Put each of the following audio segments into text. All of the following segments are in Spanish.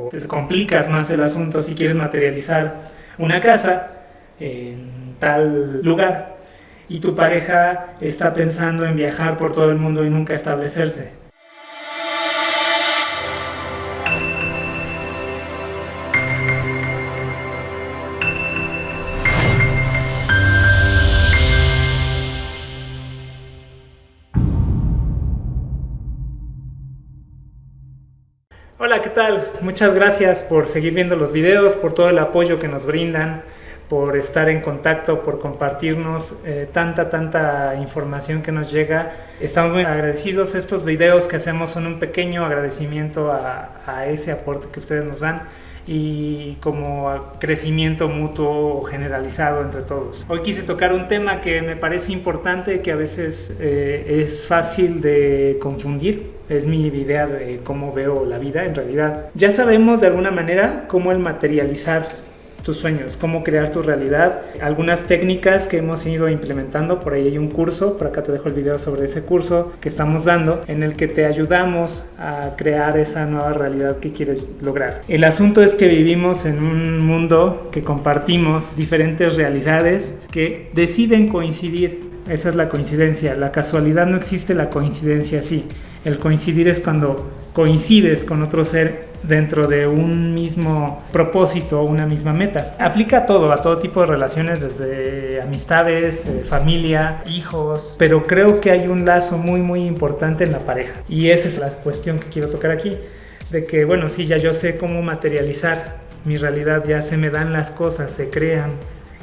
o te complicas más el asunto si quieres materializar una casa en tal lugar y tu pareja está pensando en viajar por todo el mundo y nunca establecerse. Hola, ¿qué tal? Muchas gracias por seguir viendo los videos, por todo el apoyo que nos brindan, por estar en contacto, por compartirnos tanta información que nos llega. Estamos muy agradecidos. Estos videos que hacemos son un pequeño agradecimiento a ese aporte que ustedes nos dan y como crecimiento mutuo generalizado entre todos. Hoy quise tocar un tema que me parece importante, que a veces es fácil de confundir. Es mi idea de cómo veo la vida en realidad. Ya sabemos de alguna manera cómo el materializar tus sueños, cómo crear tu realidad, algunas técnicas que hemos ido implementando. Por ahí hay un curso, por acá te dejo el video sobre ese curso que estamos dando, en el que te ayudamos a crear esa nueva realidad que quieres lograr. El asunto es que vivimos en un mundo que compartimos diferentes realidades que deciden coincidir. Esa es la coincidencia. La casualidad no existe, la coincidencia sí. El coincidir es cuando coincides con otro ser dentro de un mismo propósito o una misma meta. Aplica a todo tipo de relaciones, desde amistades, familia, hijos, pero creo que hay un lazo muy importante en la pareja. Y esa es la cuestión que quiero tocar aquí, de que bueno, sí, ya yo sé cómo materializar mi realidad, ya se me dan las cosas, se crean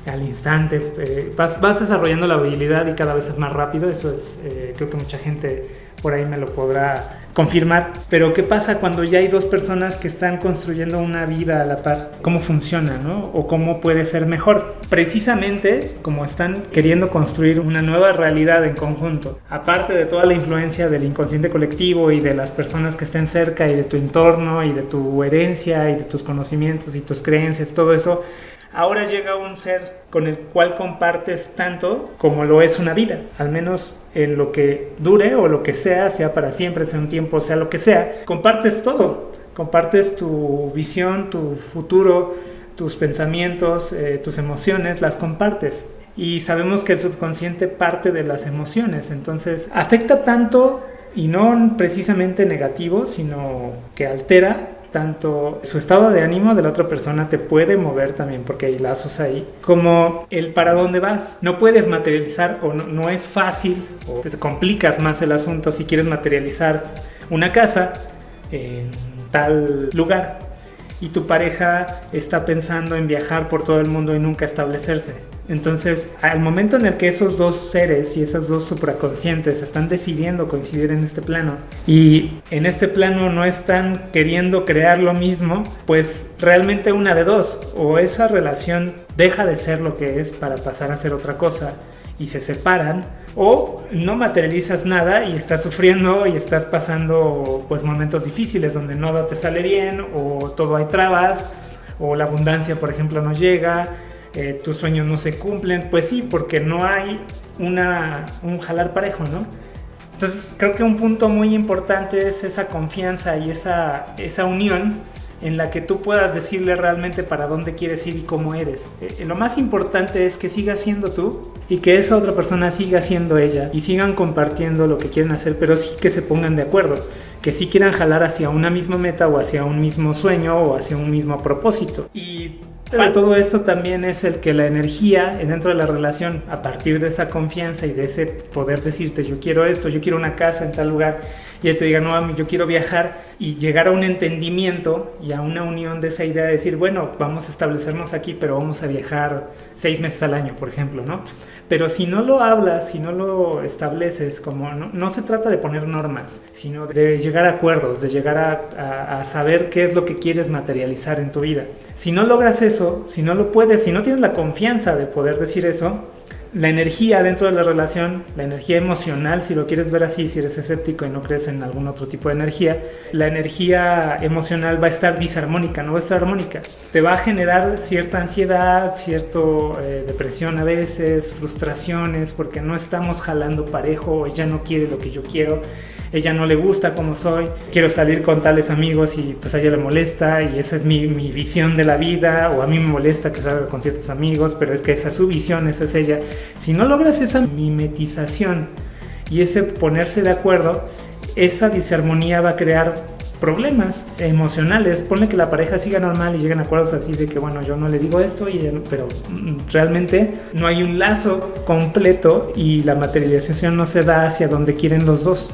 al instante, vas desarrollando la habilidad y cada vez es más rápido. Eso es, creo que mucha gente por ahí me lo podrá confirmar. Pero ¿qué pasa cuando ya hay dos personas que están construyendo una vida a la par? ¿Cómo funciona, no? ¿O cómo puede ser mejor? Precisamente como están queriendo construir una nueva realidad en conjunto, aparte de toda la influencia del inconsciente colectivo y de las personas que estén cerca y de tu entorno y de tu herencia y de tus conocimientos y tus creencias, todo eso. Ahora llega un ser con el cual compartes tanto como lo es una vida, al menos en lo que dure o lo que sea para siempre, sea un tiempo, sea lo que sea. Compartes todo, compartes tu visión, tu futuro, tus pensamientos, tus emociones, las compartes. Y sabemos que el subconsciente parte de las emociones, entonces afecta tanto, y no precisamente negativo, sino que altera tanto su estado de ánimo de la otra persona, te puede mover también porque hay lazos ahí, como el para dónde vas. No puedes materializar, o no es fácil, o te complicas más el asunto si quieres materializar una casa en tal lugar y tu pareja está pensando en viajar por todo el mundo y nunca establecerse. Entonces, al momento en el que esos dos seres y esas dos supraconscientes están decidiendo coincidir en este plano y en este plano no están queriendo crear lo mismo, pues realmente una de dos: o esa relación deja de ser lo que es para pasar a ser otra cosa y se separan, o no materializas nada y estás sufriendo y estás pasando pues momentos difíciles donde nada te sale bien, o todo hay trabas, o la abundancia, por ejemplo, no llega. Tus sueños no se cumplen, pues sí, porque no hay un jalar parejo, ¿no? Entonces creo que un punto muy importante es esa confianza y esa unión en la que tú puedas decirle realmente para dónde quieres ir y cómo eres. Lo más importante es que sigas siendo tú y que esa otra persona siga siendo ella y sigan compartiendo lo que quieren hacer, pero sí que se pongan de acuerdo, que sí quieran jalar hacia una misma meta o hacia un mismo sueño o hacia un mismo propósito. Y de todo esto también es el que la energía dentro de la relación, a partir de esa confianza y de ese poder decirte yo quiero esto, yo quiero una casa en tal lugar, y él te diga no, yo quiero viajar, y llegar a un entendimiento y a una unión de esa idea de decir bueno, vamos a establecernos aquí, pero vamos a viajar 6 meses al año, por ejemplo, ¿no? Pero si no lo hablas, si no lo estableces, como no se trata de poner normas, sino de llegar a acuerdos, de llegar a saber qué es lo que quieres materializar en tu vida. Si no logras eso, si no lo puedes, si no tienes la confianza de poder decir eso, la energía dentro de la relación, la energía emocional, si lo quieres ver así, si eres escéptico y no crees en algún otro tipo de energía, la energía emocional va a estar disarmónica, no va a estar armónica. Te va a generar cierta ansiedad, cierta depresión a veces, frustraciones, porque no estamos jalando parejo, ella no quiere lo que yo quiero. ella no le gusta como soy, quiero salir con tales amigos y pues a ella le molesta y esa es mi visión de la vida, o a mí me molesta que salga con ciertos amigos, pero es que esa es su visión, esa es ella. Si no logras esa mimetización y ese ponerse de acuerdo, esa disarmonía va a crear problemas emocionales. Ponle que la pareja siga normal y lleguen a acuerdos así de que bueno, yo no le digo esto, pero realmente no hay un lazo completo y la materialización no se da hacia donde quieren los dos,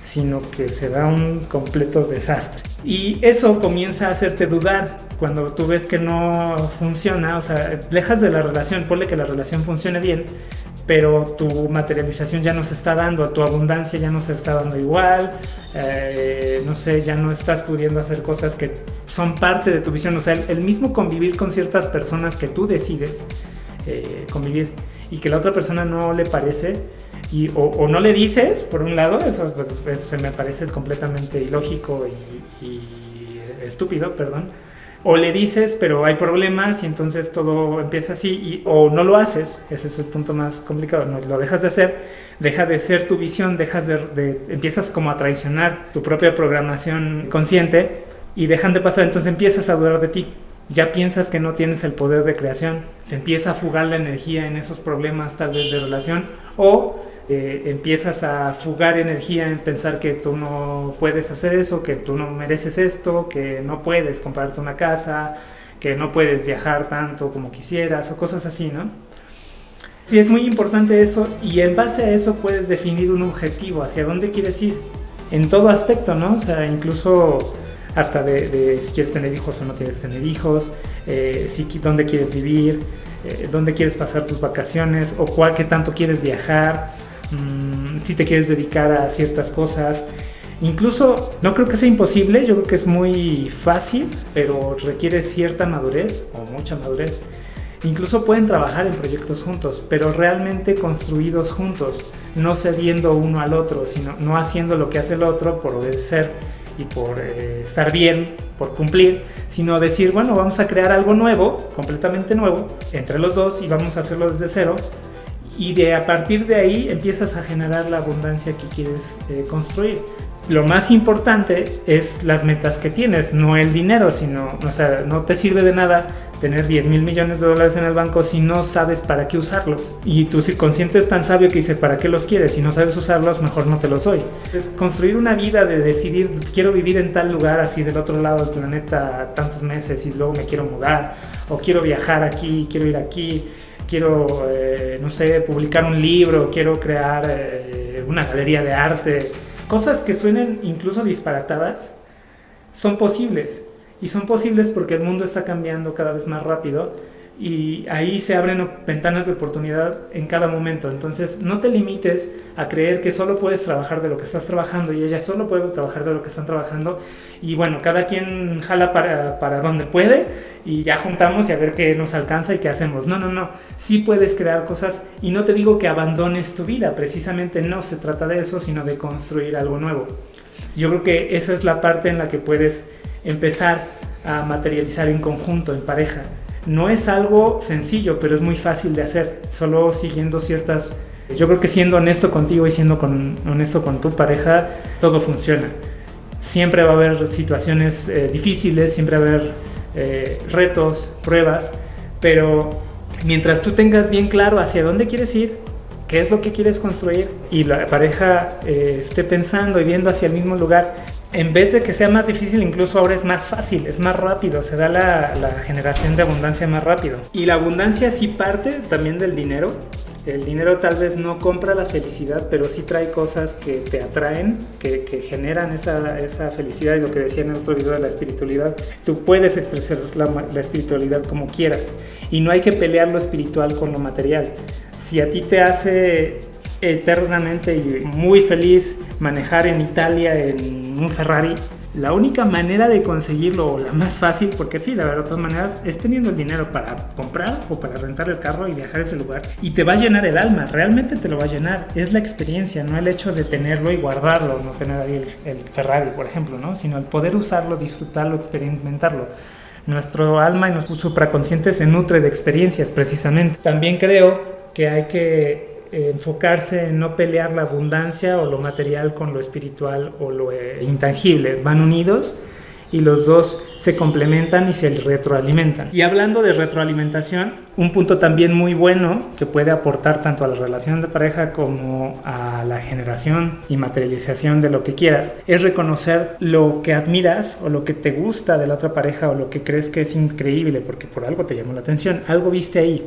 sino que se da un completo desastre. Y eso comienza a hacerte dudar cuando tú ves que no funciona, o sea, dejas de la relación, ponle que la relación funcione bien, pero tu materialización ya no se está dando, tu abundancia ya no se está dando igual, no sé, ya no estás pudiendo hacer cosas que son parte de tu visión, o sea, el mismo convivir con ciertas personas que tú decides convivir y que la otra persona no le parece, o no le dices, por un lado, eso se me parece completamente ilógico y estúpido, perdón. O le dices, pero hay problemas y entonces todo empieza así, o no lo haces, ese es el punto más complicado, no lo dejas de hacer, deja de ser tu visión, empiezas como a traicionar tu propia programación consciente y dejan de pasar, entonces empiezas a dudar de ti. Ya piensas que no tienes el poder de creación, se empieza a fugar la energía en esos problemas tal vez de relación, o empiezas a fugar energía en pensar que tú no puedes hacer eso, que tú no mereces esto, que no puedes comprarte una casa, que no puedes viajar tanto como quisieras, o cosas así, ¿no? Sí, es muy importante eso, y en base a eso puedes definir un objetivo, hacia dónde quieres ir, en todo aspecto, ¿no? O sea, incluso hasta de si quieres tener hijos o no quieres tener hijos, dónde quieres vivir, dónde quieres pasar tus vacaciones, o qué tanto quieres viajar, si te quieres dedicar a ciertas cosas. Incluso no creo que sea imposible, yo creo que es muy fácil, pero requiere cierta madurez o mucha madurez. Incluso pueden trabajar en proyectos juntos, pero realmente construidos juntos, no cediendo uno al otro, sino no haciendo lo que hace el otro por obedecer y por estar bien, por cumplir, sino decir, bueno, vamos a crear algo nuevo, completamente nuevo, entre los dos, y vamos a hacerlo desde cero, y a partir de ahí empiezas a generar la abundancia que quieres construir. Lo más importante es las metas que tienes, no el dinero, sino, o sea, no te sirve de nada tener 10,000 millones de dólares en el banco si no sabes para qué usarlos. Y tu subconsciente es tan sabio que dice, ¿para qué los quieres? Si no sabes usarlos, mejor no te los doy. Es construir una vida de decidir, quiero vivir en tal lugar, así del otro lado del planeta tantos meses y luego me quiero mudar, o quiero viajar aquí, quiero ir aquí, quiero, no sé, publicar un libro, quiero crear una galería de arte. Cosas que suenen incluso disparatadas son posibles. Y son posibles porque el mundo está cambiando cada vez más rápido y ahí se abren ventanas de oportunidad en cada momento. Entonces no te limites a creer que solo puedes trabajar de lo que estás trabajando y ella solo puede trabajar de lo que están trabajando. Y bueno, cada quien jala para donde puede y ya juntamos y a ver qué nos alcanza y qué hacemos. No. Sí puedes crear cosas y no te digo que abandones tu vida. Precisamente no se trata de eso, sino de construir algo nuevo. Yo creo que esa es la parte en la que puedes empezar a materializar en conjunto, en pareja. No es algo sencillo, pero es muy fácil de hacer, solo siguiendo ciertas... Yo creo que siendo honesto contigo y siendo honesto con tu pareja, todo funciona. Siempre va a haber situaciones difíciles, siempre va a haber retos, pruebas, pero mientras tú tengas bien claro hacia dónde quieres ir, qué es lo que quieres construir y la pareja esté pensando y viendo hacia el mismo lugar, en vez de que sea más difícil, incluso ahora es más fácil, es más rápido, se da la generación de abundancia más rápido. Y la abundancia sí parte también del dinero. El dinero tal vez no compra la felicidad, pero sí trae cosas que te atraen, que generan esa felicidad. Y lo que decía en el otro video de la espiritualidad, tú puedes expresar la espiritualidad como quieras y no hay que pelear lo espiritual con lo material. Si a ti te hace eternamente y muy feliz manejar en Italia en un Ferrari, la única manera de conseguirlo, o la más fácil, porque sí, de haber otras maneras, es teniendo el dinero para comprar o para rentar el carro y viajar a ese lugar. Y te va a llenar el alma, realmente te lo va a llenar. Es la experiencia, no el hecho de tenerlo y guardarlo, no tener ahí el Ferrari, por ejemplo, ¿no? Sino el poder usarlo, disfrutarlo, experimentarlo. Nuestro alma y nuestro supraconsciente se nutre de experiencias, precisamente. También creo que hay que enfocarse en no pelear la abundancia o lo material con lo espiritual o lo intangible. Van unidos y los dos se complementan y se retroalimentan. Y hablando de retroalimentación, un punto también muy bueno que puede aportar tanto a la relación de pareja como a la generación y materialización de lo que quieras, es reconocer lo que admiras o lo que te gusta de la otra pareja o lo que crees que es increíble porque por algo te llamó la atención, algo viste ahí.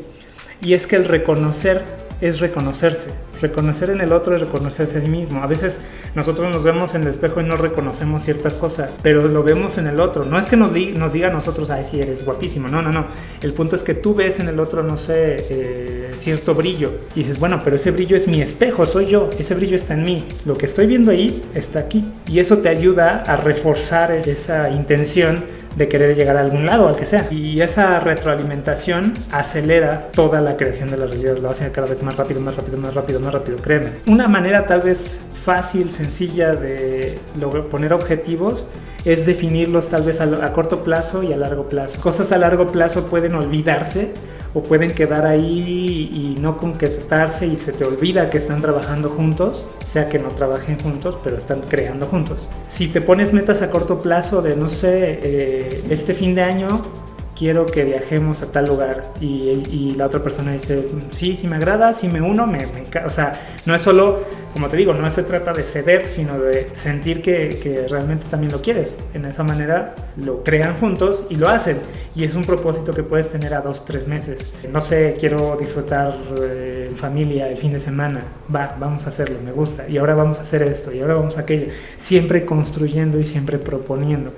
Y es que el reconocer es reconocerse. Reconocer en el otro es reconocerse a sí mismo. A veces nosotros nos vemos en el espejo y no reconocemos ciertas cosas, pero lo vemos en el otro. No es que nos diga a nosotros, ay, sí, eres guapísimo. No. El punto es que tú ves en el otro, no sé, cierto brillo. Y dices, bueno, pero ese brillo es mi espejo, soy yo. Ese brillo está en mí. Lo que estoy viendo ahí está aquí. Y eso te ayuda a reforzar esa intención de querer llegar a algún lado, al que sea. Y esa retroalimentación acelera toda la creación de la realidad, lo hace cada vez más rápido, créeme. Una manera tal vez fácil, sencilla de poner objetivos es definirlos tal vez a corto plazo y a largo plazo. Cosas a largo plazo pueden olvidarse o pueden quedar ahí y no concretarse y se te olvida que están trabajando juntos, sea que no trabajen juntos, pero están creando juntos. Si te pones metas a corto plazo de, no sé, este fin de año quiero que viajemos a tal lugar y la otra persona dice, sí me agrada, sí me uno, o sea, no es solo, como te digo, no se trata de ceder, sino de sentir que realmente también lo quieres. En esa manera lo crean juntos y lo hacen, y es un propósito que puedes tener a 2-3 meses. No sé, quiero disfrutar en familia el fin de semana, vamos a hacerlo, me gusta, y ahora vamos a hacer esto, y ahora vamos a aquello, siempre construyendo y siempre proponiendo.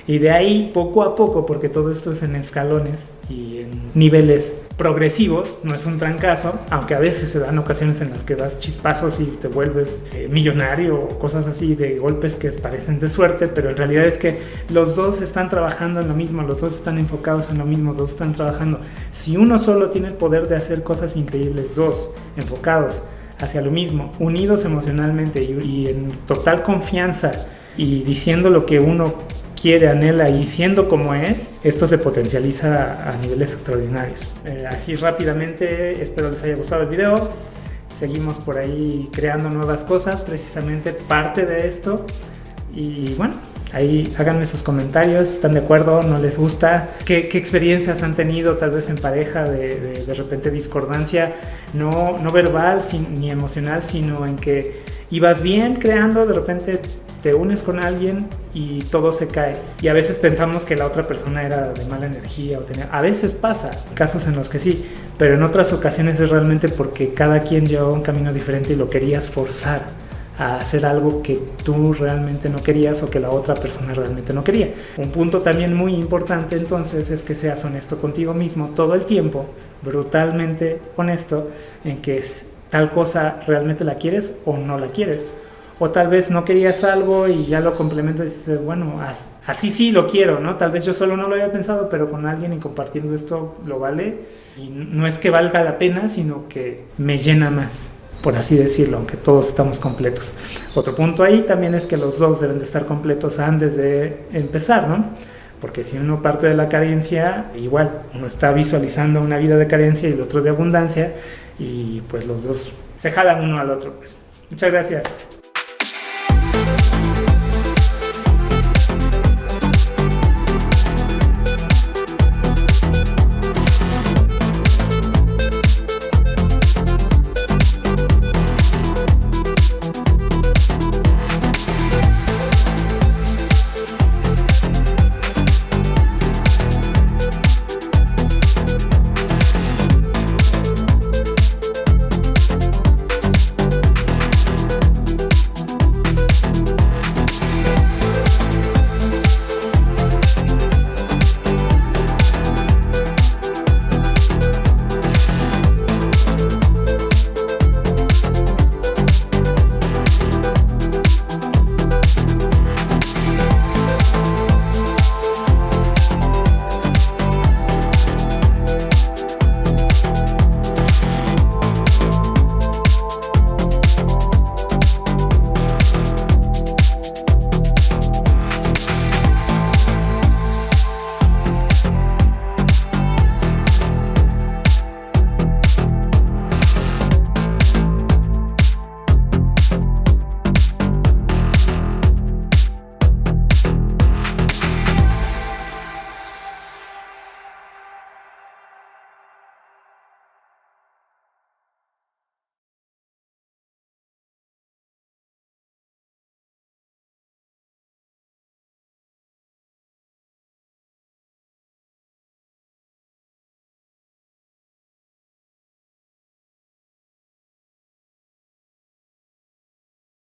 Y de ahí, poco a poco, porque todo esto es en escalones y en niveles progresivos, no es un trancazo, aunque a veces se dan ocasiones en las que das chispazos y te vuelves millonario o cosas así, de golpes que parecen de suerte, pero en realidad es que los dos están trabajando en lo mismo, los dos están enfocados en lo mismo, los dos están trabajando. Si uno solo tiene el poder de hacer cosas increíbles, dos enfocados hacia lo mismo, unidos emocionalmente y en total confianza y diciendo lo que uno quiere, anhela y siendo como es, esto se potencializa a niveles extraordinarios. Así rápidamente, espero les haya gustado el video. Seguimos por ahí creando nuevas cosas, precisamente parte de esto. Y bueno, ahí háganme sus comentarios, ¿están de acuerdo? ¿No les gusta? ¿Qué experiencias han tenido tal vez en pareja de repente discordancia, no verbal ni emocional, sino en que ibas bien creando, de repente te unes con alguien y todo se cae? Y a veces pensamos que la otra persona era de mala energía. A veces pasa, casos en los que sí, pero en otras ocasiones es realmente porque cada quien llevaba un camino diferente y lo querías forzar a hacer algo que tú realmente no querías o que la otra persona realmente no quería. Un punto también muy importante entonces es que seas honesto contigo mismo todo el tiempo, brutalmente honesto en que tal cosa realmente la quieres o no la quieres. O tal vez no querías algo y ya lo complementas y dices, bueno, así sí lo quiero, ¿no? Tal vez yo solo no lo había pensado, pero con alguien y compartiendo esto lo vale. Y no es que valga la pena, sino que me llena más, por así decirlo, aunque todos estamos completos. Otro punto ahí también es que los dos deben de estar completos antes de empezar, ¿no? Porque si uno parte de la carencia, igual, uno está visualizando una vida de carencia y el otro de abundancia, y pues los dos se jalan uno al otro, pues. Muchas gracias.